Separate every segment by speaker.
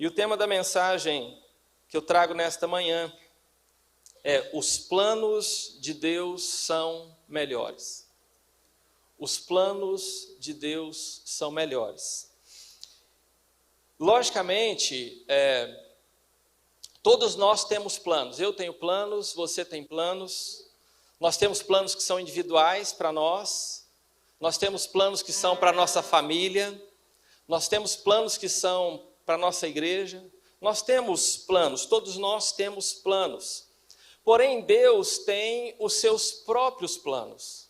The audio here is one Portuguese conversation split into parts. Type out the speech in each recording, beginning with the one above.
Speaker 1: E o tema da mensagem que eu trago nesta manhã é: os planos de Deus são melhores. Os planos de Deus são melhores. Logicamente, todos nós temos planos. Eu tenho planos, você tem planos. Nós temos planos que são individuais para nós. Nós temos planos que são para a nossa família. Nós temos planos que são para a nossa igreja. Nós temos planos, todos nós temos planos. Porém, Deus tem os seus próprios planos.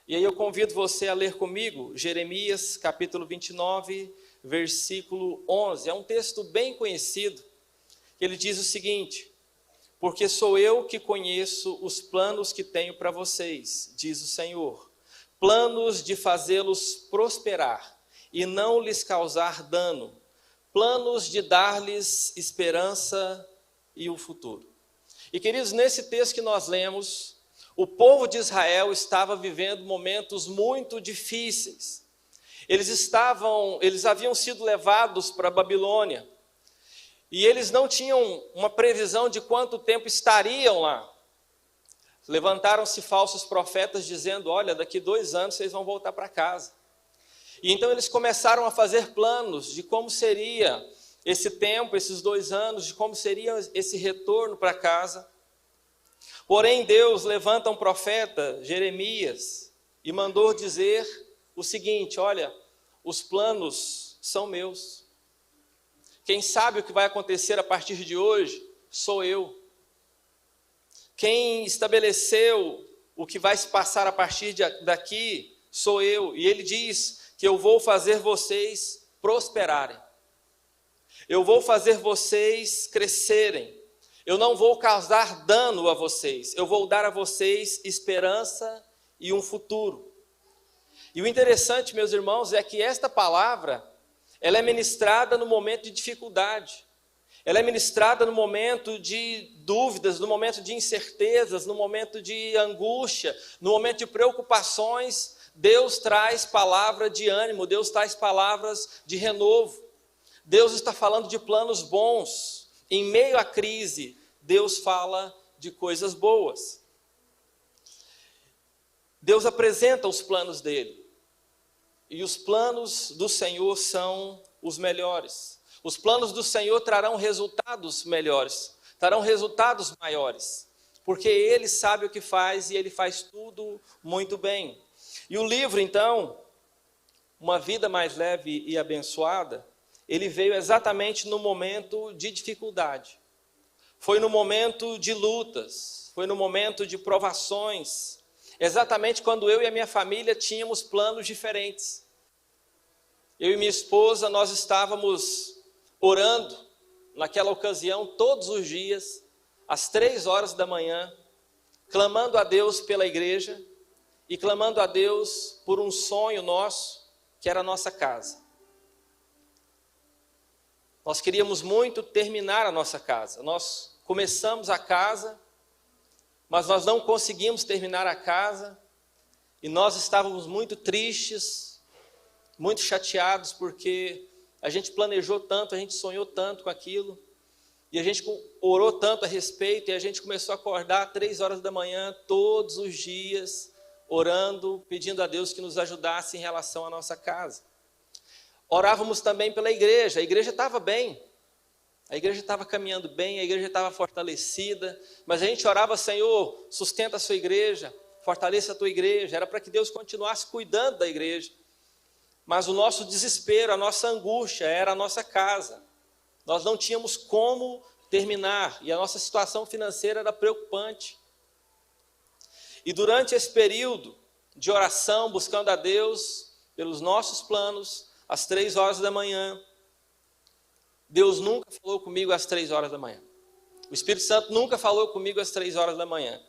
Speaker 1: E aí eu convido você a ler comigo Jeremias capítulo 29, versículo 11. É um texto bem conhecido. Ele diz o seguinte: porque sou eu que conheço os planos que tenho para vocês, diz o Senhor. Planos de fazê-los prosperar e não lhes causar dano. Planos de dar-lhes esperança e o futuro. E queridos, nesse texto que nós lemos, o povo de Israel estava vivendo momentos muito difíceis. Eles haviam sido levados para a Babilônia. E eles não tinham uma previsão de quanto tempo estariam lá. Levantaram-se falsos profetas dizendo: olha, daqui 2 anos vocês vão voltar para casa. E então eles começaram a fazer planos de como seria esse tempo, esses 2 anos, de como seria esse retorno para casa. Porém, Deus levanta um profeta, Jeremias, e mandou dizer o seguinte: olha, os planos são meus. Quem sabe o que vai acontecer a partir de hoje sou eu. Quem estabeleceu o que vai se passar a partir daqui sou eu. E ele diz que eu vou fazer vocês prosperarem. Eu vou fazer vocês crescerem. Eu não vou causar dano a vocês. Eu vou dar a vocês esperança e um futuro. E o interessante, meus irmãos, é que esta palavra, ela é ministrada no momento de dificuldade. Ela é ministrada no momento de dúvidas, no momento de incertezas, no momento de angústia, no momento de preocupações. Deus traz palavra de ânimo, Deus traz palavras de renovo. Deus está falando de planos bons. Em meio à crise, Deus fala de coisas boas. Deus apresenta os planos dele. E os planos do Senhor são os melhores. Os planos do Senhor trarão resultados melhores, trarão resultados maiores. Porque Ele sabe o que faz e Ele faz tudo muito bem. E o livro, então, Uma Vida Mais Leve e Abençoada, ele veio exatamente no momento de dificuldade. Foi no momento de lutas, foi no momento de provações. Exatamente quando eu e a minha família tínhamos planos diferentes. Eu e minha esposa, nós estávamos orando naquela ocasião todos os dias, às 3 horas da manhã, clamando a Deus pela igreja e clamando a Deus por um sonho nosso, que era a nossa casa. Nós queríamos muito terminar a nossa casa. Nós começamos a casa, mas nós não conseguimos terminar a casa. E nós estávamos muito tristes, muito chateados, porque a gente planejou tanto, a gente sonhou tanto com aquilo. E a gente orou tanto a respeito, e a gente começou a acordar 3 horas da manhã, todos os dias, orando, pedindo a Deus que nos ajudasse em relação à nossa casa. Orávamos também pela igreja. A igreja estava bem, a igreja estava caminhando bem, a igreja estava fortalecida, mas a gente orava: Senhor, sustenta a sua igreja, fortaleça a tua igreja. Era para que Deus continuasse cuidando da igreja. Mas o nosso desespero, a nossa angústia era a nossa casa. Nós não tínhamos como terminar e a nossa situação financeira era preocupante. E durante esse período de oração, buscando a Deus pelos nossos planos, às 3 horas da manhã, Deus nunca falou comigo às 3 horas da manhã. O Espírito Santo nunca falou comigo às 3 horas da manhã.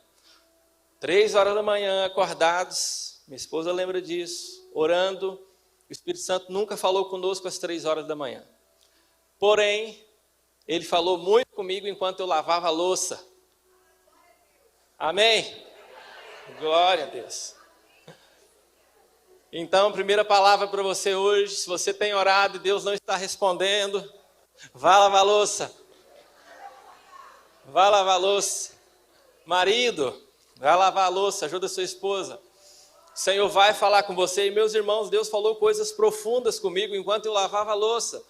Speaker 1: 3 horas da manhã, acordados, minha esposa lembra disso, orando. O Espírito Santo nunca falou conosco às 3 horas da manhã. Porém, Ele falou muito comigo enquanto eu lavava a louça. Amém? Glória a Deus. Então, primeira palavra para você hoje: se você tem orado e Deus não está respondendo, Vá lavar a louça. Vá lavar a louça. Marido, vai lavar a louça, ajuda a sua esposa. O Senhor vai falar com você. E meus irmãos, Deus falou coisas profundas comigo enquanto eu lavava a louça.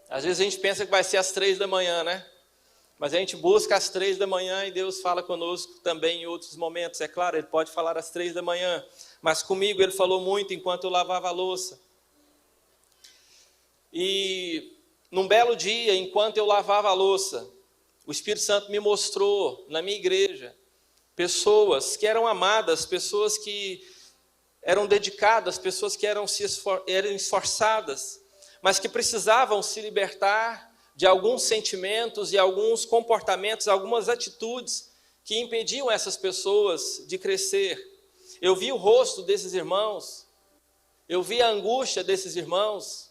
Speaker 1: Às vezes a gente pensa que vai ser às 3 da manhã, né? Mas a gente busca às 3 da manhã e Deus fala conosco também em outros momentos. É claro, Ele pode falar às 3 da manhã. Mas comigo Ele falou muito enquanto eu lavava a louça. E num belo dia, enquanto eu lavava a louça, o Espírito Santo me mostrou na minha igreja pessoas que eram amadas, pessoas que eram dedicadas, pessoas que eram esforçadas, mas que precisavam se libertar de alguns sentimentos e alguns comportamentos, algumas atitudes que impediam essas pessoas de crescer. Eu vi o rosto desses irmãos, eu vi a angústia desses irmãos,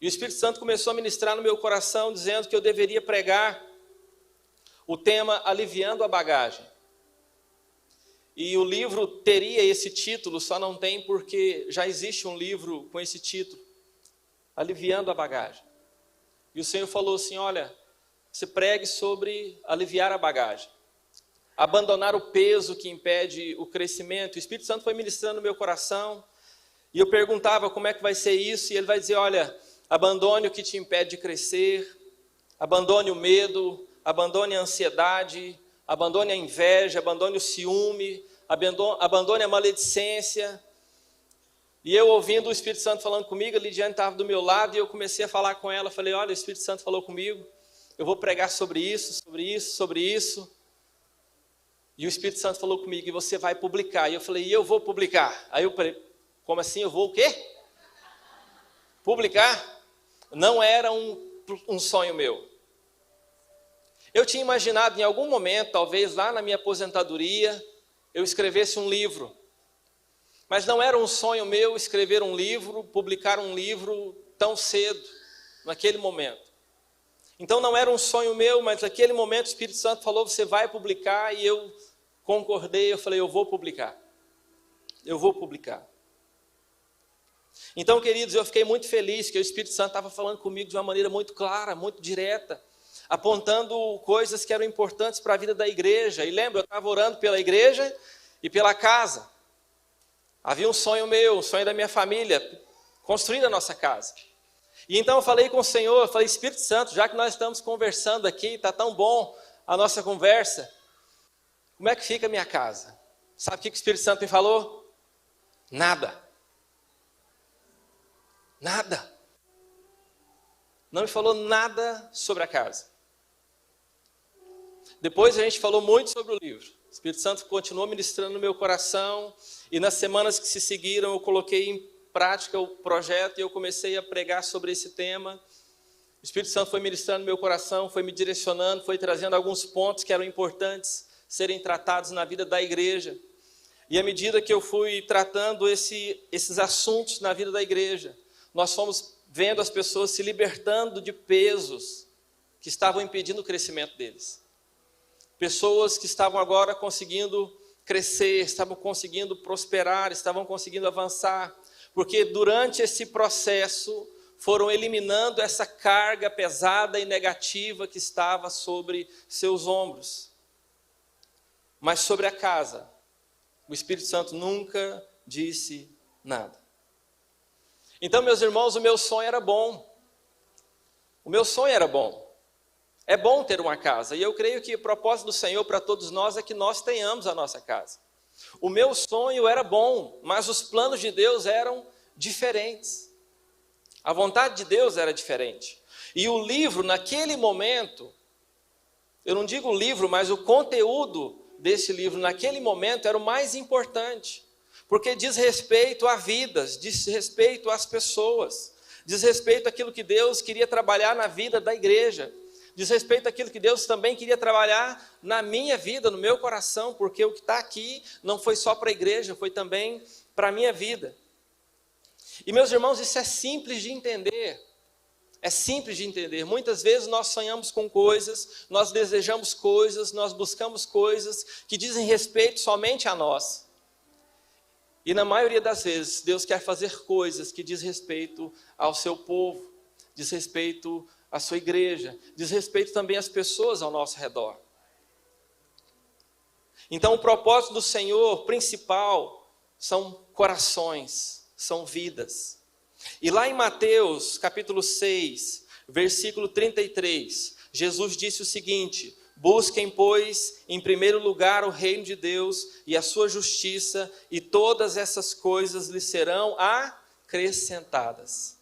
Speaker 1: e o Espírito Santo começou a ministrar no meu coração, dizendo que eu deveria pregar o tema Aliviando a Bagagem. E o livro teria esse título, só não tem porque já existe um livro com esse título, Aliviando a Bagagem. E o Senhor falou assim, olha, você pregue sobre aliviar a bagagem, abandonar o peso que impede o crescimento. O Espírito Santo foi ministrando no meu coração, e eu perguntava como é que vai ser isso, e ele vai dizer, olha, abandone o que te impede de crescer, abandone o medo, abandone a ansiedade, abandone a inveja, abandone o ciúme, abandone a maledicência. E eu ouvindo o Espírito Santo falando comigo, a Lidiane estava do meu lado, e eu comecei a falar com ela, falei, olha, o Espírito Santo falou comigo, eu vou pregar sobre isso, sobre isso, sobre isso. E o Espírito Santo falou comigo, e você vai publicar. E eu falei, e eu vou publicar. Aí eu falei, como assim, eu vou o quê? Publicar? Não era um sonho meu. Eu tinha imaginado em algum momento, talvez lá na minha aposentadoria, eu escrevesse um livro. Mas não era um sonho meu escrever um livro, publicar um livro tão cedo, naquele momento. Então não era um sonho meu, mas naquele momento o Espírito Santo falou, você vai publicar, e eu concordei, eu falei, eu vou publicar. Eu vou publicar. Então, queridos, eu fiquei muito feliz que o Espírito Santo estava falando comigo de uma maneira muito clara, muito direta, apontando coisas que eram importantes para a vida da igreja. E lembra, eu estava orando pela igreja e pela casa. Havia um sonho meu, um sonho da minha família, construir a nossa casa. E então eu falei com o Senhor, eu falei, Espírito Santo, já que nós estamos conversando aqui, está tão bom a nossa conversa, como é que fica a minha casa? Sabe o que o Espírito Santo me falou? Nada. Nada. Não me falou nada sobre a casa. Depois a gente falou muito sobre o livro. O Espírito Santo continuou ministrando no meu coração, e nas semanas que se seguiram eu coloquei em prática o projeto e eu comecei a pregar sobre esse tema. O Espírito Santo foi ministrando no meu coração, foi me direcionando, foi trazendo alguns pontos que eram importantes serem tratados na vida da igreja. E à medida que eu fui tratando esses assuntos na vida da igreja, nós fomos vendo as pessoas se libertando de pesos que estavam impedindo o crescimento deles. Pessoas que estavam agora conseguindo crescer, estavam conseguindo prosperar, estavam conseguindo avançar, porque durante esse processo foram eliminando essa carga pesada e negativa que estava sobre seus ombros. Mas sobre a casa, o Espírito Santo nunca disse nada. Então, meus irmãos, o meu sonho era bom. O meu sonho era bom. É bom ter uma casa, e eu creio que o propósito do Senhor para todos nós é que nós tenhamos a nossa casa. O meu sonho era bom, mas os planos de Deus eram diferentes. A vontade de Deus era diferente. E o livro, naquele momento, eu não digo o livro, mas o conteúdo desse livro, naquele momento, era o mais importante. Porque diz respeito a vidas, diz respeito às pessoas, diz respeito àquilo que Deus queria trabalhar na vida da igreja. Diz respeito àquilo que Deus também queria trabalhar na minha vida, no meu coração, porque o que está aqui não foi só para a igreja, foi também para a minha vida. E meus irmãos, isso é simples de entender. É simples de entender. Muitas vezes nós sonhamos com coisas, nós desejamos coisas, nós buscamos coisas que dizem respeito somente a nós. E na maioria das vezes, Deus quer fazer coisas que diz respeito ao seu povo. diz respeito à sua igreja, diz respeito também às pessoas ao nosso redor. Então, o propósito do Senhor principal são corações, são vidas. E lá em Mateus, capítulo 6, versículo 33, Jesus disse o seguinte: busquem, pois, em primeiro lugar o reino de Deus e a sua justiça, e todas essas coisas lhes serão acrescentadas.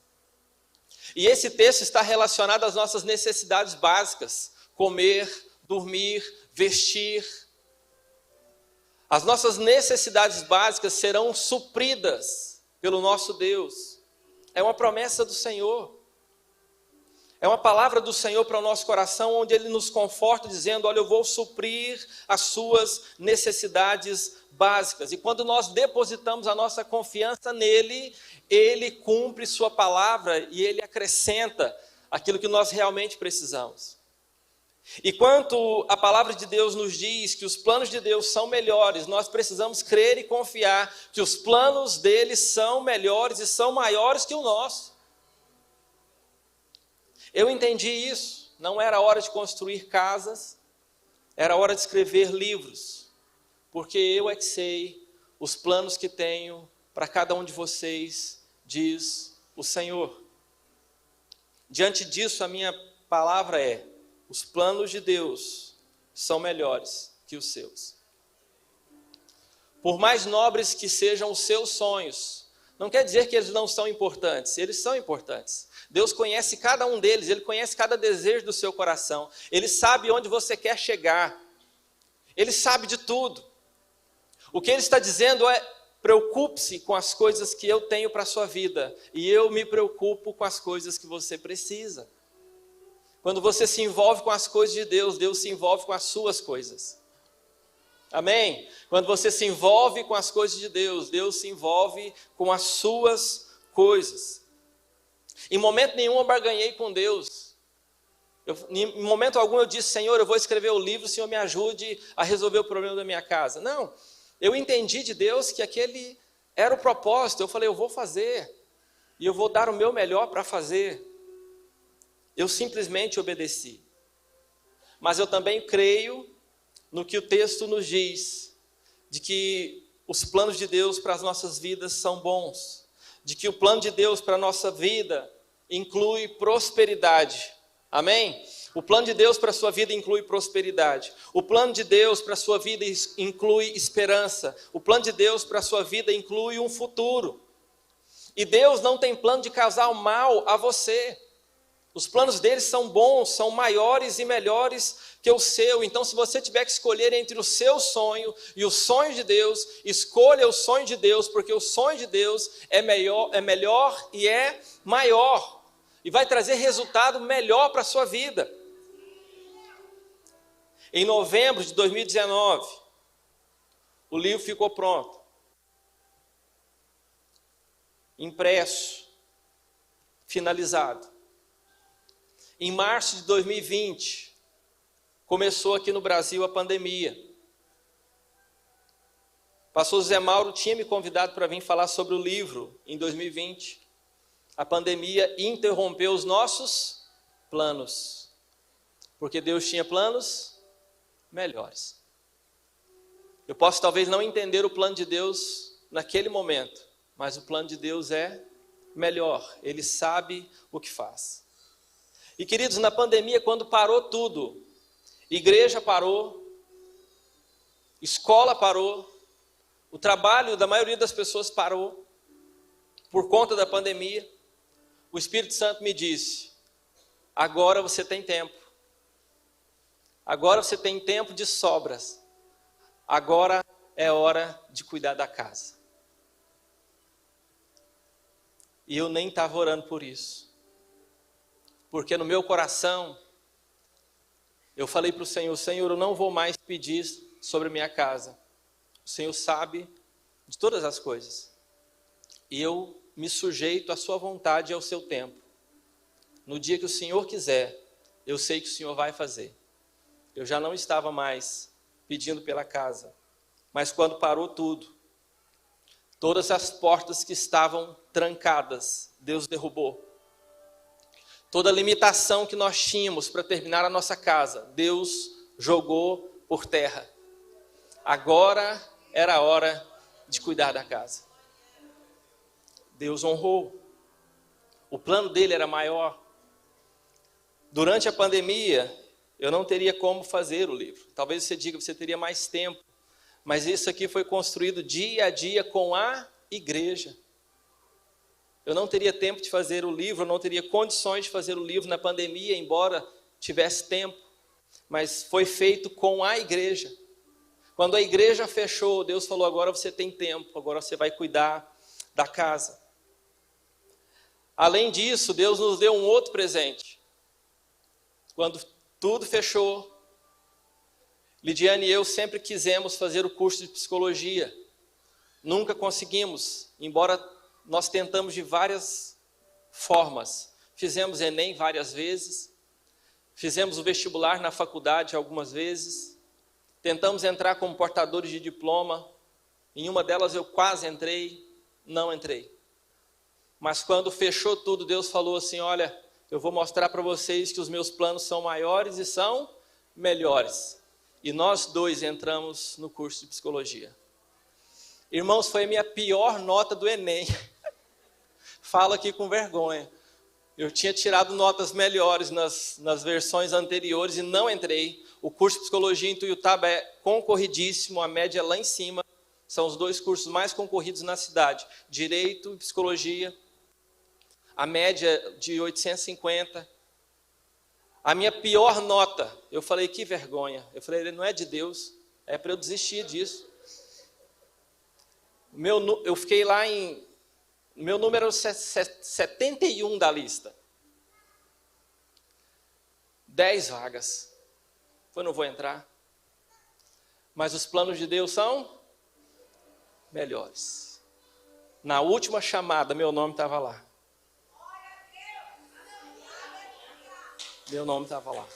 Speaker 1: E esse texto está relacionado às nossas necessidades básicas: comer, dormir, vestir. As nossas necessidades básicas serão supridas pelo nosso Deus. É uma promessa do Senhor. É uma palavra do Senhor para o nosso coração, onde Ele nos conforta dizendo: olha, eu vou suprir as suas necessidades básicas. E quando nós depositamos a nossa confiança nele, Ele cumpre sua palavra e Ele acrescenta aquilo que nós realmente precisamos. E quanto a palavra de Deus nos diz que os planos de Deus são melhores, nós precisamos crer e confiar que os planos dele são melhores e são maiores que o nosso. Eu entendi isso. Não era hora de construir casas, era hora de escrever livros, porque eu é que sei os planos que tenho para cada um de vocês, diz o Senhor. Diante disso, a minha palavra é: os planos de Deus são melhores que os seus. Por mais nobres que sejam os seus sonhos, não quer dizer que eles não são importantes, eles são importantes. Deus conhece cada um deles, Ele conhece cada desejo do seu coração, Ele sabe onde você quer chegar, Ele sabe de tudo. O que Ele está dizendo é: preocupe-se com as coisas que eu tenho para a sua vida, e eu me preocupo com as coisas que você precisa. Quando você se envolve com as coisas de Deus, Deus se envolve com as suas coisas. Amém? Quando você se envolve com as coisas de Deus, Deus se envolve com as suas coisas. Em momento nenhum eu barganhei com Deus. Em momento algum eu disse: Senhor, eu vou escrever o livro, o Senhor me ajude a resolver o problema da minha casa. Não, eu entendi de Deus que aquele era o propósito. Eu falei: eu vou fazer, e eu vou dar o meu melhor para fazer. Eu simplesmente obedeci. Mas eu também creio no que o texto nos diz, de que os planos de Deus para as nossas vidas são bons, de que o plano de Deus para a nossa vida inclui prosperidade. Amém? O plano de Deus para a sua vida inclui prosperidade. O plano de Deus para a sua vida inclui esperança. O plano de Deus para a sua vida inclui um futuro. E Deus não tem plano de causar o mal a você. Os planos dele são bons, são maiores e melhores que o seu. Então, se você tiver que escolher entre o seu sonho e o sonho de Deus, escolha o sonho de Deus, porque o sonho de Deus é melhor e é maior. E vai trazer resultado melhor para a sua vida. Em novembro de 2019, o livro ficou pronto. Impresso, finalizado. Em março de 2020, começou aqui no Brasil a pandemia. O pastor Zé Mauro tinha me convidado para vir falar sobre o livro em 2020. A pandemia interrompeu os nossos planos, porque Deus tinha planos melhores. Eu posso talvez não entender o plano de Deus naquele momento, mas o plano de Deus é melhor. Ele sabe o que faz. E queridos, na pandemia, quando parou tudo, igreja parou, escola parou, o trabalho da maioria das pessoas parou, por conta da pandemia, o Espírito Santo me disse: agora você tem tempo, agora você tem tempo de sobras, agora é hora de cuidar da casa. E eu nem estava orando por isso. Porque no meu coração, eu falei para o Senhor: Senhor, eu não vou mais pedir sobre a minha casa. O Senhor sabe de todas as coisas. E eu me sujeito à sua vontade e ao seu tempo. No dia que o Senhor quiser, eu sei que o Senhor vai fazer. Eu já não estava mais pedindo pela casa. Mas quando parou tudo, todas as portas que estavam trancadas, Deus derrubou. Toda limitação que nós tínhamos para terminar a nossa casa, Deus jogou por terra. Agora era a hora de cuidar da casa. Deus honrou. O plano dele era maior. Durante a pandemia, eu não teria como fazer o livro. Talvez você diga que você teria mais tempo. Mas isso aqui foi construído dia a dia com a igreja. Eu não teria tempo de fazer o livro, eu não teria condições de fazer o livro na pandemia, embora tivesse tempo. Mas foi feito com a igreja. Quando a igreja fechou, Deus falou, agora você tem tempo, agora você vai cuidar da casa. Além disso, Deus nos deu um outro presente. Quando tudo fechou, Lidiane e eu sempre quisemos fazer o curso de psicologia. Nunca conseguimos, embora nós tentamos de várias formas. Fizemos Enem várias vezes, fizemos o vestibular na faculdade algumas vezes, tentamos entrar como portadores de diploma. Em uma delas eu quase entrei, não entrei. Mas quando fechou tudo, Deus falou assim, olha, eu vou mostrar para vocês que os meus planos são maiores e são melhores. E nós dois entramos no curso de psicologia. Irmãos, foi a minha pior nota do Enem. Falo aqui com vergonha. Eu tinha tirado notas melhores nas versões anteriores e não entrei. O curso de psicologia em Tuiutaba é concorridíssimo, a média é lá em cima. São os dois cursos mais concorridos na cidade. Direito e psicologia. A média de 850. A minha pior nota, eu falei, que vergonha. Eu falei, não é de Deus, é para eu desistir disso. Eu fiquei lá em... Meu número 71 da lista. 10 vagas. Eu não vou entrar. Mas os planos de Deus são melhores. Na última chamada, meu nome estava lá. Meu nome estava lá.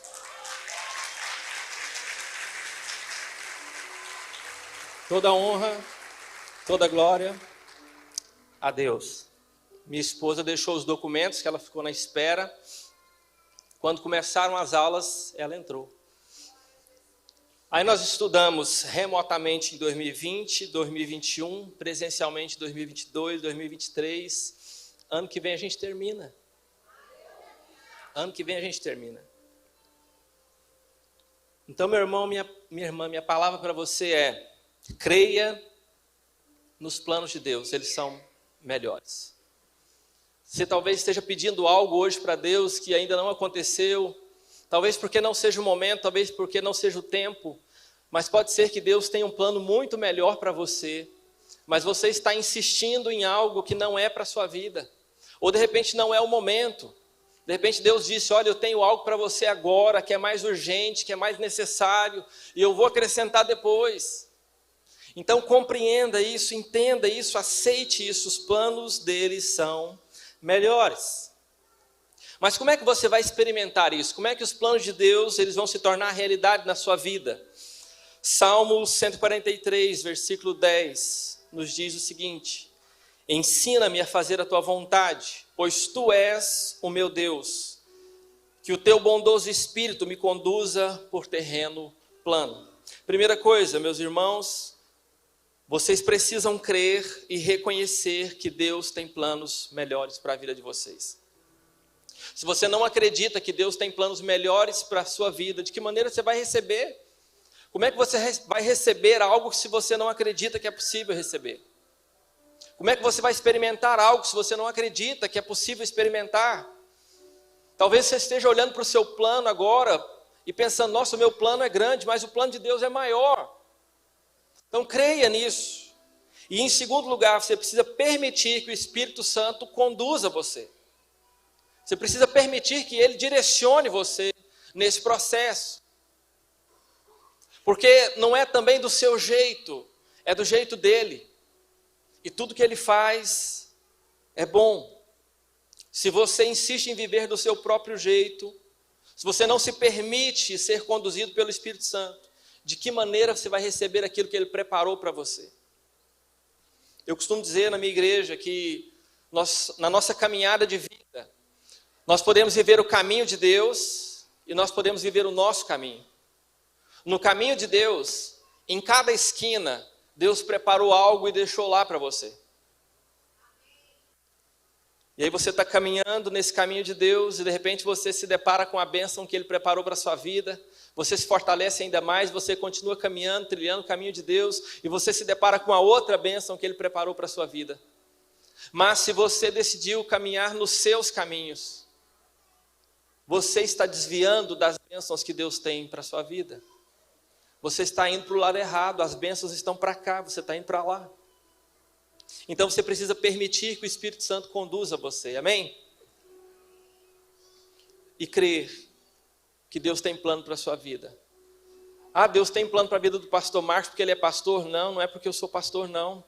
Speaker 1: Toda honra, toda glória a Deus. Minha esposa deixou os documentos, que ela ficou na espera. Quando começaram as aulas, ela entrou. Aí nós estudamos remotamente em 2020, 2021, presencialmente em 2022, 2023. Ano que vem a gente termina. Ano que vem a gente termina. Então, meu irmão, minha irmã, minha palavra para você é: creia nos planos de Deus, eles são melhores. Você talvez esteja pedindo algo hoje para Deus que ainda não aconteceu, talvez porque não seja o momento, talvez porque não seja o tempo, mas pode ser que Deus tenha um plano muito melhor para você, mas você está insistindo em algo que não é para a sua vida, ou de repente não é o momento. De repente Deus disse, olha, eu tenho algo para você agora, que é mais urgente, que é mais necessário, e eu vou acrescentar depois. Então compreenda isso, entenda isso, aceite isso, os planos deles são melhores. Mas como é que você vai experimentar isso? Como é que os planos de Deus eles vão se tornar realidade na sua vida? Salmo 143, versículo 10, nos diz o seguinte: ensina-me a fazer a tua vontade, pois tu és o meu Deus. Que o teu bondoso espírito me conduza por terreno plano. Primeira coisa, meus irmãos, vocês precisam crer e reconhecer que Deus tem planos melhores para a vida de vocês. Se você não acredita que Deus tem planos melhores para a sua vida, de que maneira você vai receber? Como é que você vai receber algo se você não acredita que é possível receber? Como é que você vai experimentar algo se você não acredita que é possível experimentar? Talvez você esteja olhando para o seu plano agora e pensando, nossa, o meu plano é grande, mas o plano de Deus é maior. Então creia nisso. E em segundo lugar, você precisa permitir que o Espírito Santo conduza você. Você precisa permitir que Ele direcione você nesse processo. Porque não é também do seu jeito, é do jeito dEle. E tudo que Ele faz é bom. Se você insiste em viver do seu próprio jeito, se você não se permite ser conduzido pelo Espírito Santo, de que maneira você vai receber aquilo que Ele preparou para você? Eu costumo dizer na minha igreja que na nossa caminhada de vida, Nós podemos viver o caminho de Deus e nós podemos viver o nosso caminho. No caminho de Deus, em cada esquina, Deus preparou algo e deixou lá para você. E aí você está caminhando nesse caminho de Deus e de repente você se depara com a bênção que Ele preparou para a sua vida. Você se fortalece ainda mais, você continua caminhando, trilhando o caminho de Deus e você se depara com a outra bênção que Ele preparou para a sua vida. Mas se você decidiu caminhar nos seus caminhos, você está desviando das bênçãos que Deus tem para a sua vida. Você está indo para o lado errado, as bênçãos estão para cá, você está indo para lá. Então você precisa permitir que o Espírito Santo conduza você, amém? E crer que Deus tem plano para a sua vida. Ah, Deus tem plano para a vida do pastor Marcos porque ele é pastor? Não, não é porque eu sou pastor, não.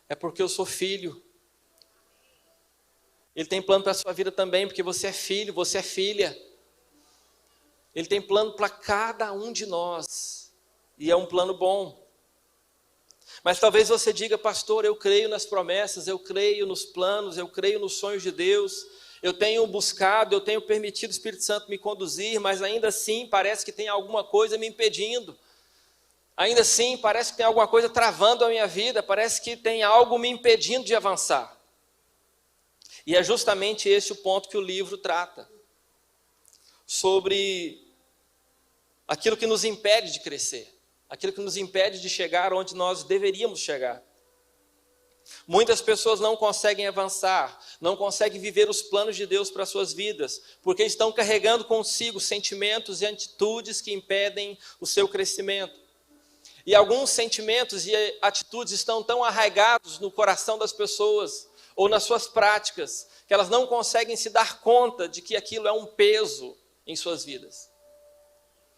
Speaker 1: É porque eu sou filho. Ele tem plano para a sua vida também, porque você é filho, você é filha. Ele tem plano para cada um de nós. E é um plano bom. Mas talvez você diga, pastor, eu creio nas promessas, eu creio nos planos, eu creio nos sonhos de Deus. Eu tenho buscado, eu tenho permitido o Espírito Santo me conduzir, mas ainda assim parece que tem alguma coisa me impedindo. Ainda assim parece que tem alguma coisa travando a minha vida, parece que tem algo me impedindo de avançar. E é justamente esse o ponto que o livro trata. Sobre aquilo que nos impede de crescer. Aquilo que nos impede de chegar onde nós deveríamos chegar. Muitas pessoas não conseguem avançar, não conseguem viver os planos de Deus para suas vidas, porque estão carregando consigo sentimentos e atitudes que impedem o seu crescimento. E alguns sentimentos e atitudes estão tão arraigados no coração das pessoas, ou nas suas práticas, que elas não conseguem se dar conta de que aquilo é um peso em suas vidas.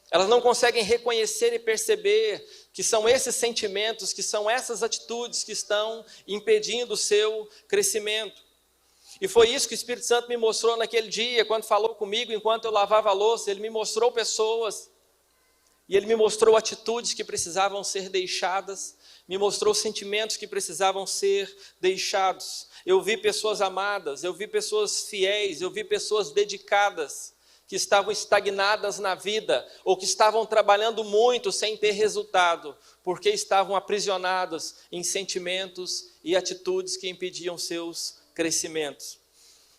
Speaker 1: Elas não conseguem reconhecer e perceber que são esses sentimentos, que são essas atitudes que estão impedindo o seu crescimento. E foi isso que o Espírito Santo me mostrou naquele dia, quando falou comigo, enquanto eu lavava a louça. Ele me mostrou pessoas, e Ele me mostrou atitudes que precisavam ser deixadas, me mostrou sentimentos que precisavam ser deixados. Eu vi pessoas amadas, eu vi pessoas fiéis, eu vi pessoas dedicadas, que estavam estagnadas na vida, ou que estavam trabalhando muito sem ter resultado, porque estavam aprisionadas em sentimentos e atitudes que impediam seus crescimentos.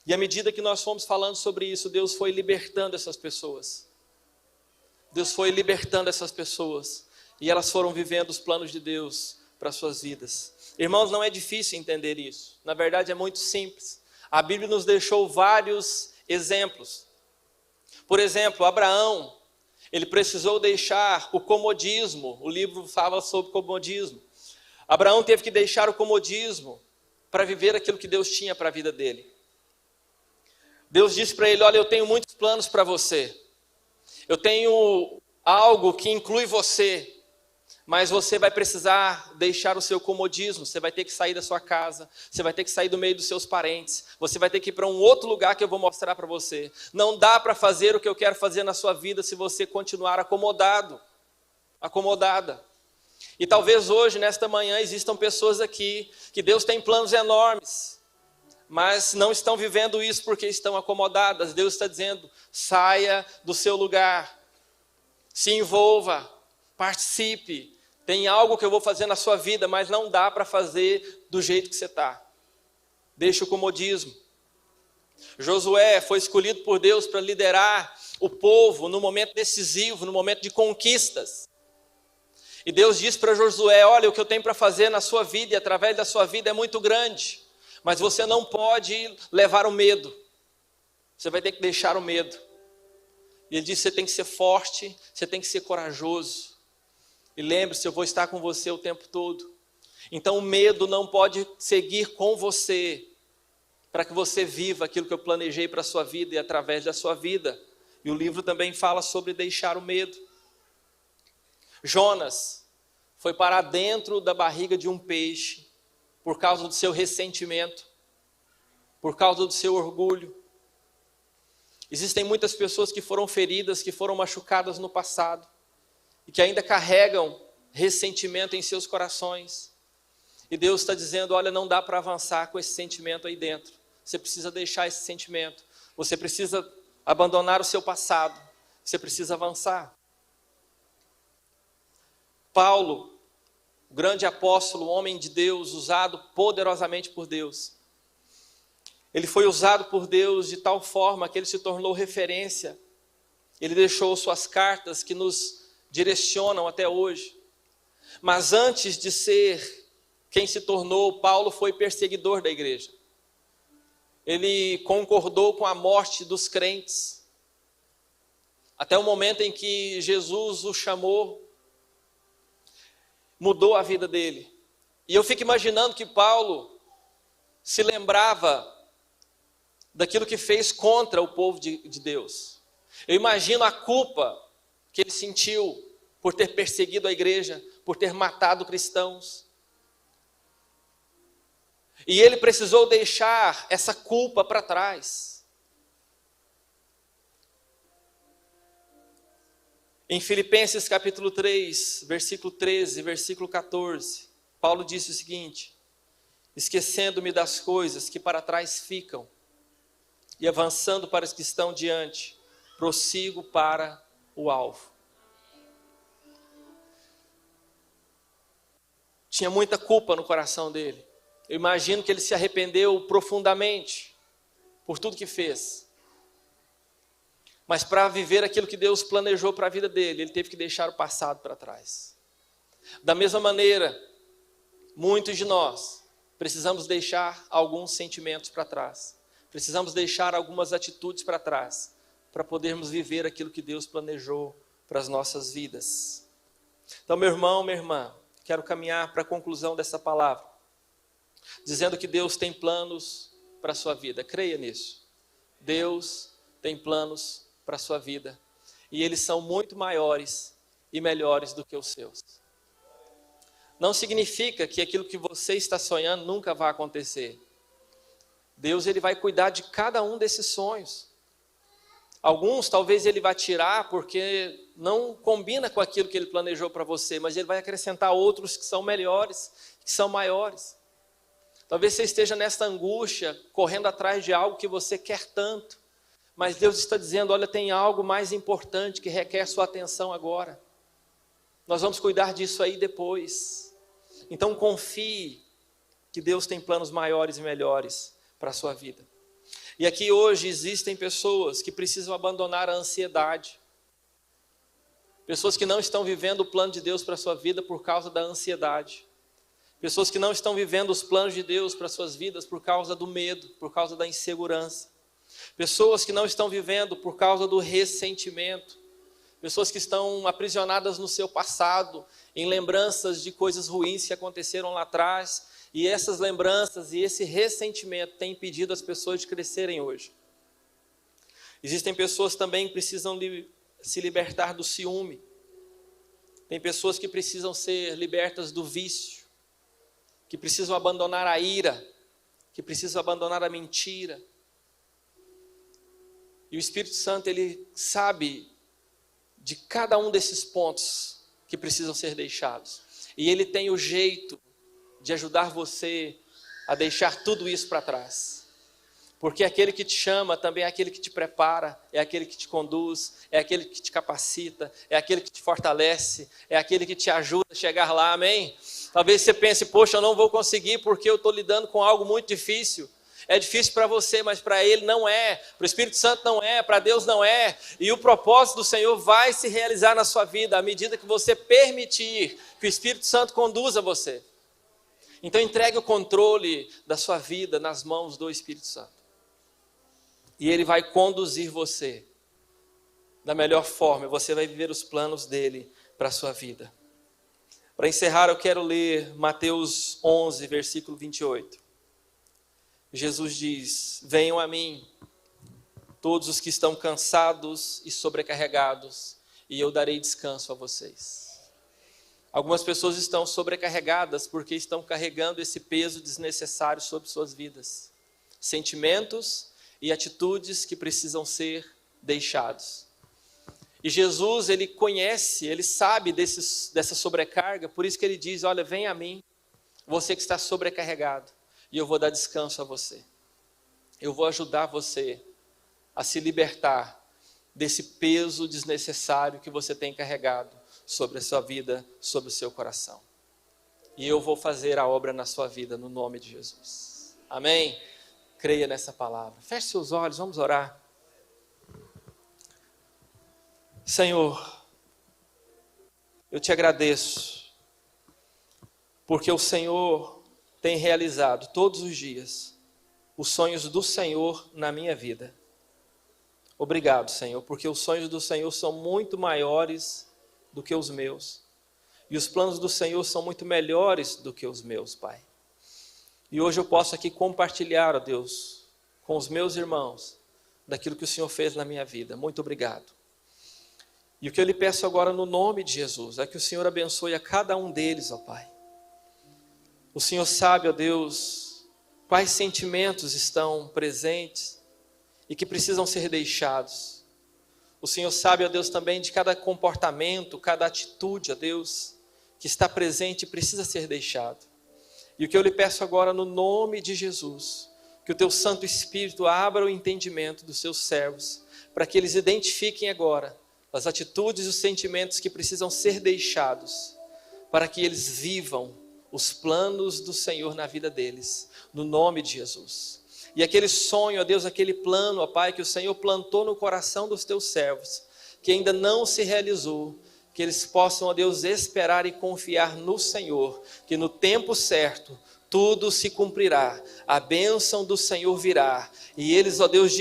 Speaker 1: E à medida que nós fomos falando sobre isso, Deus foi libertando essas pessoas. Deus foi libertando essas pessoas, e elas foram vivendo os planos de Deus para as suas vidas. Irmãos, não é difícil entender isso, na verdade é muito simples. A Bíblia nos deixou vários exemplos. Por exemplo, Abraão, ele precisou deixar o comodismo, o livro fala sobre comodismo. Abraão teve que deixar o comodismo para viver aquilo que Deus tinha para a vida dele. Deus disse para ele, olha, eu tenho muitos planos para você. Eu tenho algo que inclui você, mas você vai precisar deixar o seu comodismo, você vai ter que sair da sua casa, você vai ter que sair do meio dos seus parentes, você vai ter que ir para um outro lugar que eu vou mostrar para você. Não dá para fazer o que eu quero fazer na sua vida se você continuar acomodado, acomodada. E talvez hoje, nesta manhã, existam pessoas aqui que Deus tem planos enormes, mas não estão vivendo isso porque estão acomodadas. Deus está dizendo, saia do seu lugar, se envolva, participe. Tem algo que eu vou fazer na sua vida, mas não dá para fazer do jeito que você está. Deixa o comodismo. Josué foi escolhido por Deus para liderar o povo no momento decisivo, no momento de conquistas. E Deus disse para Josué, olha, o que eu tenho para fazer na sua vida e através da sua vida é muito grande, mas você não pode levar o medo. Você vai ter que deixar o medo. E ele disse, você tem que ser forte, você tem que ser corajoso. E lembre-se, eu vou estar com você o tempo todo. Então o medo não pode seguir com você, para que você viva aquilo que eu planejei para a sua vida e através da sua vida. E o livro também fala sobre deixar o medo. Jonas foi parar dentro da barriga de um peixe, por causa do seu ressentimento, por causa do seu orgulho. Existem muitas pessoas que foram feridas, que foram machucadas no passado, e que ainda carregam ressentimento em seus corações. E Deus está dizendo, olha, não dá para avançar com esse sentimento aí dentro. Você precisa deixar esse sentimento. Você precisa abandonar o seu passado. Você precisa avançar. Paulo, o grande apóstolo, homem de Deus, usado poderosamente por Deus. Ele foi usado por Deus de tal forma que ele se tornou referência. Ele deixou suas cartas que nos direcionam até hoje. Mas antes de ser quem se tornou, Paulo foi perseguidor da igreja. Ele concordou com a morte dos crentes. Até o momento em que Jesus o chamou, mudou a vida dele. E eu fico imaginando que Paulo se lembrava daquilo que fez contra o povo de Deus. Eu imagino a culpa que ele sentiu por ter perseguido a igreja, por ter matado cristãos. E ele precisou deixar essa culpa para trás. Em Filipenses capítulo 3, versículo 13, versículo 14, Paulo disse o seguinte: esquecendo-me das coisas que para trás ficam, e avançando para as que estão diante, prossigo para o alvo. Tinha muita culpa no coração dele. Eu imagino que ele se arrependeu profundamente por tudo que fez. Mas para viver aquilo que Deus planejou para a vida dele, ele teve que deixar o passado para trás. Da mesma maneira, muitos de nós precisamos deixar alguns sentimentos para trás. Precisamos deixar algumas atitudes para trás, para podermos viver aquilo que Deus planejou para as nossas vidas. Então, meu irmão, minha irmã, quero caminhar para a conclusão dessa palavra, dizendo que Deus tem planos para a sua vida. Creia nisso. Deus tem planos para a sua vida. E eles são muito maiores e melhores do que os seus. Não significa que aquilo que você está sonhando nunca vai acontecer. Deus, ele vai cuidar de cada um desses sonhos. Alguns talvez ele vai tirar porque não combina com aquilo que ele planejou para você, mas ele vai acrescentar outros que são melhores, que são maiores. Talvez você esteja nessa angústia, correndo atrás de algo que você quer tanto, mas Deus está dizendo, olha, tem algo mais importante que requer sua atenção agora. Nós vamos cuidar disso aí depois. Então confie que Deus tem planos maiores e melhores para a sua vida. E aqui hoje existem pessoas que precisam abandonar a ansiedade. Pessoas que não estão vivendo o plano de Deus para a sua vida por causa da ansiedade. Pessoas que não estão vivendo os planos de Deus para as suas vidas por causa do medo, por causa da insegurança. Pessoas que não estão vivendo por causa do ressentimento. Pessoas que estão aprisionadas no seu passado, em lembranças de coisas ruins que aconteceram lá atrás. E essas lembranças e esse ressentimento têm impedido as pessoas de crescerem hoje. Existem pessoas também que precisam se libertar do ciúme. Tem pessoas que precisam ser libertas do vício, que precisam abandonar a ira, que precisam abandonar a mentira. E o Espírito Santo, ele sabe de cada um desses pontos que precisam ser deixados. E ele tem o jeito de ajudar você a deixar tudo isso para trás. Porque aquele que te chama também é aquele que te prepara, é aquele que te conduz, é aquele que te capacita, é aquele que te fortalece, é aquele que te ajuda a chegar lá, amém? Talvez você pense, poxa, eu não vou conseguir porque eu estou lidando com algo muito difícil. É difícil para você, mas para Ele não é, para o Espírito Santo não é, para Deus não é. E o propósito do Senhor vai se realizar na sua vida à medida que você permitir que o Espírito Santo conduza você. Então entregue o controle da sua vida nas mãos do Espírito Santo. E Ele vai conduzir você da melhor forma. Você vai viver os planos dEle para a sua vida. Para encerrar, eu quero ler Mateus 11, versículo 28. Jesus diz, venham a mim, todos os que estão cansados e sobrecarregados, e eu darei descanso a vocês. Algumas pessoas estão sobrecarregadas porque estão carregando esse peso desnecessário sobre suas vidas. Sentimentos e atitudes que precisam ser deixados. E Jesus, ele conhece, ele sabe dessa sobrecarga, por isso que ele diz, olha, vem a mim, você que está sobrecarregado, e eu vou dar descanso a você. Eu vou ajudar você a se libertar desse peso desnecessário que você tem carregado sobre a sua vida, sobre o seu coração. E eu vou fazer a obra na sua vida, no nome de Jesus. Amém? Creia nessa palavra. Feche seus olhos, vamos orar. Senhor, eu te agradeço, porque o Senhor tem realizado todos os dias os sonhos do Senhor na minha vida. Obrigado, Senhor, porque os sonhos do Senhor são muito maiores do que os meus. E os planos do Senhor são muito melhores do que os meus, Pai. E hoje eu posso aqui compartilhar, ó Deus, com os meus irmãos, daquilo que o Senhor fez na minha vida. Muito obrigado. E o que eu lhe peço agora no nome de Jesus, é que o Senhor abençoe a cada um deles, ó Pai. O Senhor sabe, ó Deus, quais sentimentos estão presentes e que precisam ser deixados. O Senhor sabe, ó Deus, também de cada comportamento, cada atitude, ó Deus, que está presente e precisa ser deixado. E o que eu lhe peço agora no nome de Jesus, que o teu Santo Espírito abra o entendimento dos seus servos, para que eles identifiquem agora as atitudes e os sentimentos que precisam ser deixados, para que eles vivam os planos do Senhor na vida deles, no nome de Jesus. E aquele sonho, ó Deus, aquele plano, ó Pai, que o Senhor plantou no coração dos teus servos, que ainda não se realizou, que eles possam, ó Deus, esperar e confiar no Senhor, que no tempo certo tudo se cumprirá, a bênção do Senhor virá, e eles, ó Deus,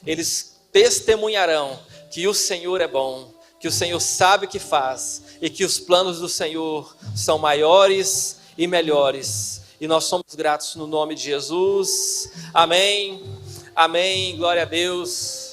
Speaker 1: eles testemunharão que o Senhor é bom, que o Senhor sabe o que faz, e que os planos do Senhor são maiores e melhores. E nós somos gratos no nome de Jesus. Amém. Amém. Glória a Deus.